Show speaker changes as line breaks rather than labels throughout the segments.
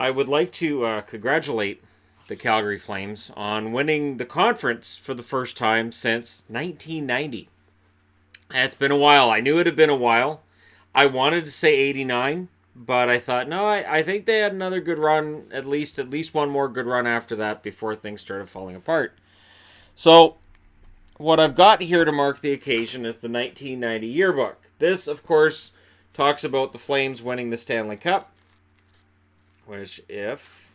I would like to congratulate the Calgary Flames on winning the conference for the first time since 1990. It's been a while. I knew it had been a while. I wanted to say 89, but I thought, no, I think they had another good run, at least one more good run after that before things started falling apart. So, what I've got here to mark the occasion is the 1990 yearbook. This, of course, talks about the Flames winning the Stanley Cup, which, if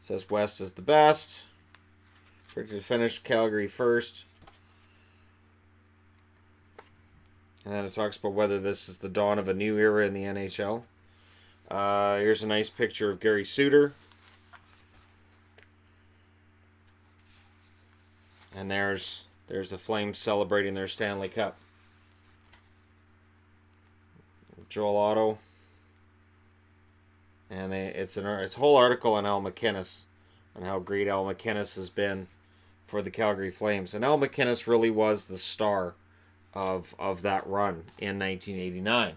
says West is the best, predicted to finish Calgary first. And then it talks about whether this is the dawn of a new era in the NHL. Here's a nice picture of Gary Suter. And there's the Flames celebrating their Stanley Cup. Joel Otto. And it's a whole article on Al MacInnis and how great Al MacInnis has been for the Calgary Flames. And Al MacInnis really was the star of that run in 1989.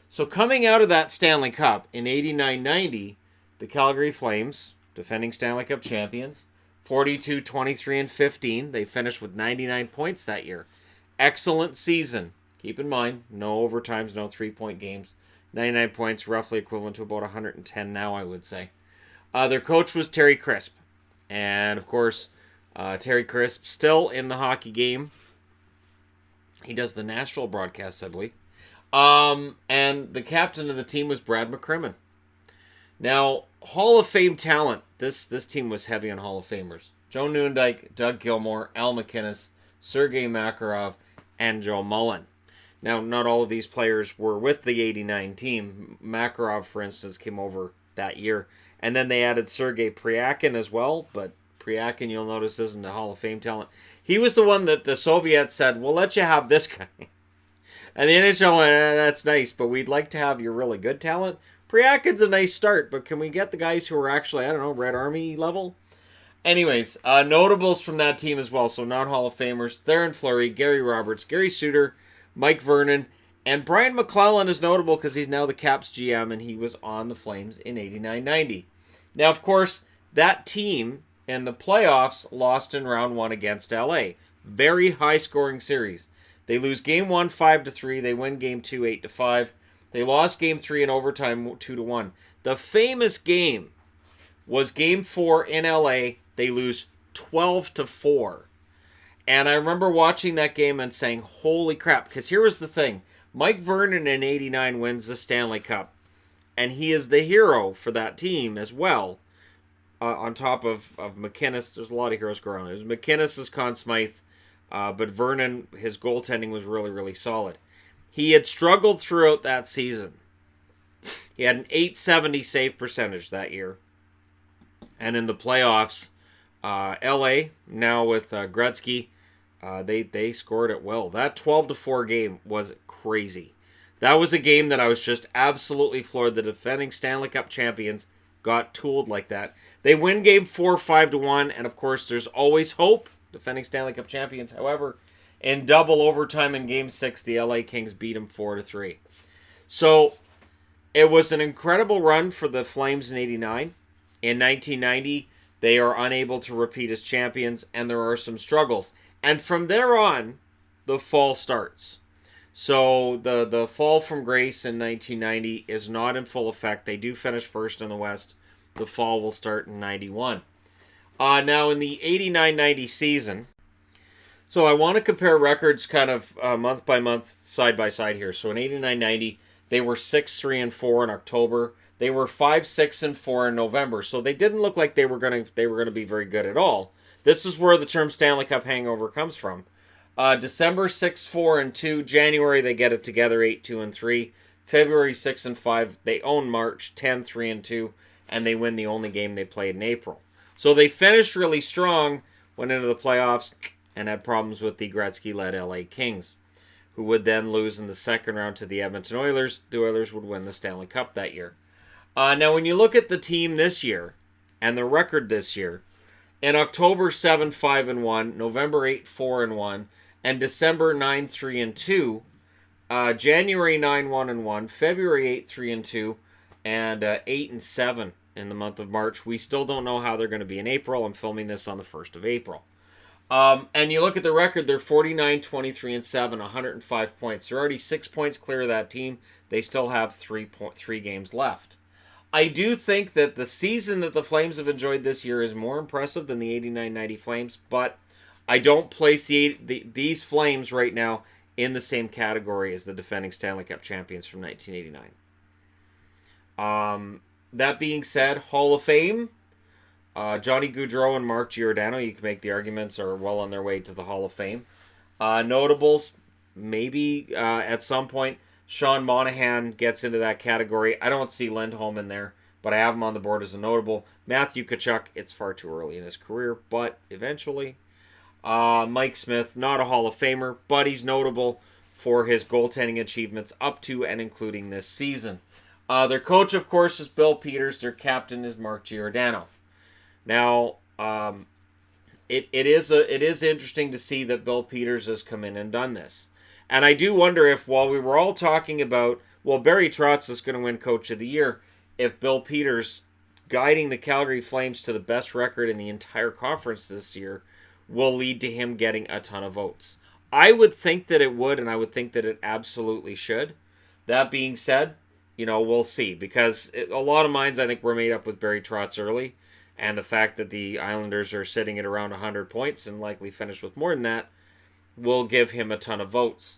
So coming out of that Stanley Cup in 89-90, the Calgary Flames, defending Stanley Cup champions, 42, 23, and 15. They finished with 99 points that year. Excellent season. Keep in mind, no overtimes, no three-point games. 99 points, roughly equivalent to about 110 now, I would say. Their coach was Terry Crisp. And, of course, Terry Crisp still in the hockey game. He does the Nashville broadcasts, I believe. And the captain of the team was Brad McCrimmon. Now, Hall of Fame talent. This team was heavy on Hall of Famers. Joe Newendike, Doug Gilmour, Al MacInnis, Sergei Makarov, and Joe Mullen. Now, not all of these players were with the 89 team. Makarov, for instance, came over that year. And then they added Sergei Pryakin as well, but Pryakin, you'll notice, isn't a Hall of Fame talent. He was the one that the Soviets said, we'll let you have this guy. And the NHL went, that's nice, but we'd like to have your really good talent. Pryakin's a nice start, but can we get the guys who are actually, I don't know, Red Army level? Anyways, notables from that team as well, so not Hall of Famers. Theron Fleury, Gary Roberts, Gary Suter, Mike Vernon, and Brian McClellan is notable because he's now the Caps GM, and he was on the Flames in 89-90. Now, of course, that team in the playoffs lost in round one against LA. Very high-scoring series. They lose game 1 5-3. They win game 2 8-5. They lost game 3 in overtime 2-1. The famous game was game 4 in LA. They lose 12-4. And I remember watching that game and saying, holy crap. Because here was the thing. Mike Vernon in 89 wins the Stanley Cup. And he is the hero for that team as well. On top of MacInnis, there's a lot of heroes going on. It was MacInnis' Conn Smythe. But Vernon, his goaltending was really, really solid. He had struggled throughout that season. He had an .870 save percentage that year. And in the playoffs, LA, now with Gretzky, they scored at will. That 12-4 game was crazy. That was a game that I was just absolutely floored. The defending Stanley Cup champions got tooled like that. They win game 4 5-1, and of course there's always hope. Defending Stanley Cup champions, however, in double overtime in game 6, the LA Kings beat them 4-3. So it was an incredible run for the Flames in 89. In 1990, they are unable to repeat as champions, and there are some struggles. And from there on, the fall starts. So the fall from grace in 1990 is not in full effect. They do finish first in the West. The fall will start in 91. Now in the 89-90 season, so I want to compare records kind of month by month, side by side here. So in 89-90, they were 6-3-4 in October. They were 5-6-4 in November. So they didn't look like they were going to be very good at all. This is where the term Stanley Cup hangover comes from. December 6-4-2. January they get it together 8-2-3. February 6-5. They own March 10-3-2, and they win the only game they played in April. So they finished really strong, went into the playoffs, and had problems with the Gretzky-led LA Kings, who would then lose in the second round to the Edmonton Oilers. The Oilers would win the Stanley Cup that year. Now, when you look at the team this year and the record this year, in October 7-5-1, November 8-4-1, and December 9-3-2, January 9-1-1, February 8-3-2, and 8-7 in the month of March. We still don't know how they're going to be in April. I'm filming this on the 1st of April. And you look at the record, they're 49, 23, and 7, 105 points. They're already 6 points clear of that team. They still have 3 games left. I do think that the season that the Flames have enjoyed this year is more impressive than the 89-90 Flames, but I don't place these Flames right now in the same category as the defending Stanley Cup champions from 1989. That being said, Hall of Fame, Johnny Gaudreau and Mark Giordano, you can make the arguments, are well on their way to the Hall of Fame. Notables, maybe at some point, Sean Monahan gets into that category. I don't see Lindholm in there, but I have him on the board as a notable. Matthew Tkachuk, it's far too early in his career, but eventually. Mike Smith, not a Hall of Famer, but he's notable for his goaltending achievements up to and including this season. Their coach, of course, is Bill Peters. Their captain is Mark Giordano. Now, it is interesting to see that Bill Peters has come in and done this. And I do wonder if, while we were all talking about, well, Barry Trotz is going to win Coach of the Year, if Bill Peters, guiding the Calgary Flames to the best record in the entire conference this year, will lead to him getting a ton of votes. I would think that it would, and I would think that it absolutely should. That being said, we'll see. Because a lot of minds, I think, were made up with Barry Trotz early. And the fact that the Islanders are sitting at around 100 points and likely finish with more than that will give him a ton of votes.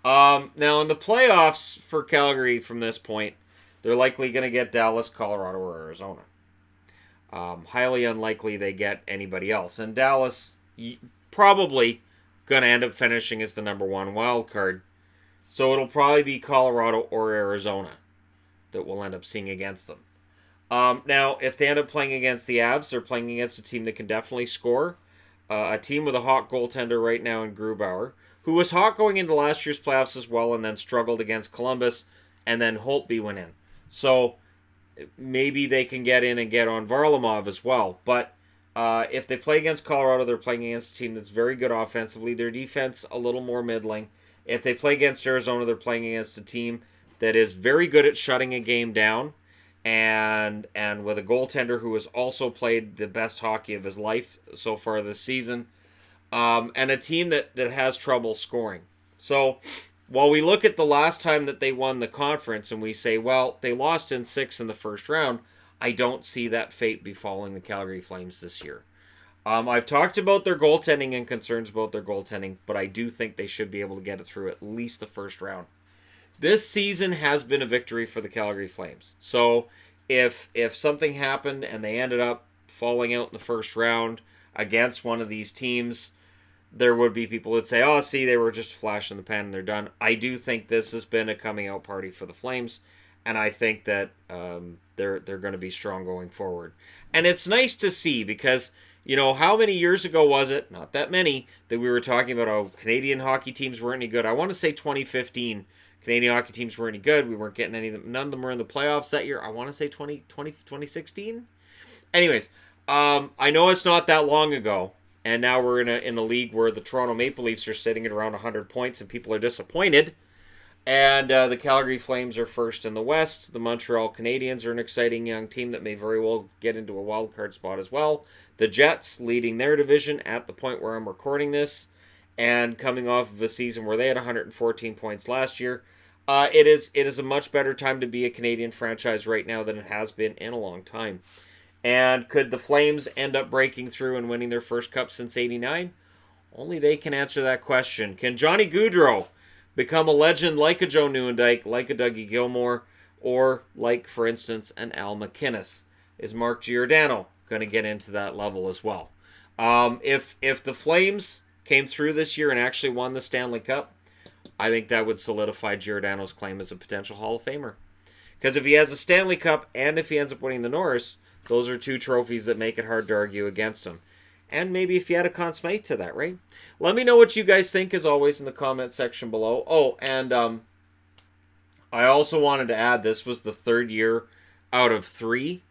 Now, in the playoffs for Calgary from this point, they're likely going to get Dallas, Colorado, or Arizona. Highly unlikely they get anybody else. And Dallas probably going to end up finishing as the number 1 wild card. So it'll probably be Colorado or Arizona that we'll end up seeing against them. Now, if they end up playing against the Avs, they're playing against a team that can definitely score. A team with a hot goaltender right now in Grubauer, who was hot going into last year's playoffs as well and then struggled against Columbus, and then Holtby went in. So maybe they can get in and get on Varlamov as well. But if they play against Colorado, they're playing against a team that's very good offensively. Their defense a little more middling. If they play against Arizona, they're playing against a team that is very good at shutting a game down, and with a goaltender who has also played the best hockey of his life so far this season, and a team that has trouble scoring. So while we look at the last time that they won the conference and we say, well, they lost in 6 in the first round, I don't see that fate befalling the Calgary Flames this year. I've talked about their goaltending and concerns about their goaltending, but I do think they should be able to get it through at least the first round. This season has been a victory for the Calgary Flames. So if something happened and they ended up falling out in the first round against one of these teams, there would be people that say, oh, see, they were just a flash in the pan and they're done. I do think this has been a coming out party for the Flames, and I think that they're going to be strong going forward. And it's nice to see because, how many years ago was it? Not that many, that we were talking about how Canadian hockey teams weren't any good. I want to say 2015. Canadian hockey teams weren't any good. We weren't getting any of them. None of them were in the playoffs that year. I want to say 2016. Anyways, I know it's not that long ago, and now we're in a league where the Toronto Maple Leafs are sitting at around 100 points, and people are disappointed. And the Calgary Flames are first in the West. The Montreal Canadiens are an exciting young team that may very well get into a wild card spot as well. The Jets leading their division at the point where I'm recording this, and coming off of a season where they had 114 points last year. It is a much better time to be a Canadian franchise right now than it has been in a long time. And could the Flames end up breaking through and winning their first cup since '89? Only they can answer that question. Can Johnny Gaudreau become a legend like a Joe Nieuwendyk, like a Dougie Gilmour, or like, for instance, an Al MacInnis? Is Mark Giordano going to get into that level as well? If the Flames came through this year and actually won the Stanley Cup, I think that would solidify Giordano's claim as a potential Hall of Famer. Because if he has a Stanley Cup and if he ends up winning the Norris, those are 2 trophies that make it hard to argue against him. And maybe if you had a Conn Smythe to that, right? Let me know what you guys think, as always, in the comment section below. Oh, and I also wanted to add, this was the 3rd year out of 3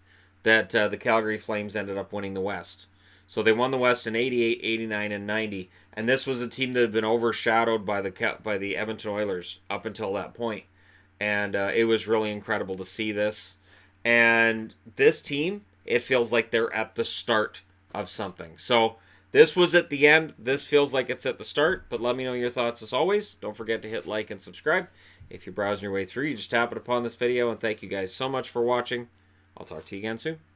that the Calgary Flames ended up winning the West. So they won the West in 88, 89, and 90. And this was a team that had been overshadowed by the Edmonton Oilers up until that point. And it was really incredible to see this. And this team, it feels like they're at the start of something. So this was at the end. This feels like it's at the start. But let me know your thoughts as always. Don't forget to hit like and subscribe. If you're browsing your way through, you just tap it upon this video. And thank you guys so much for watching. I'll talk to you again soon.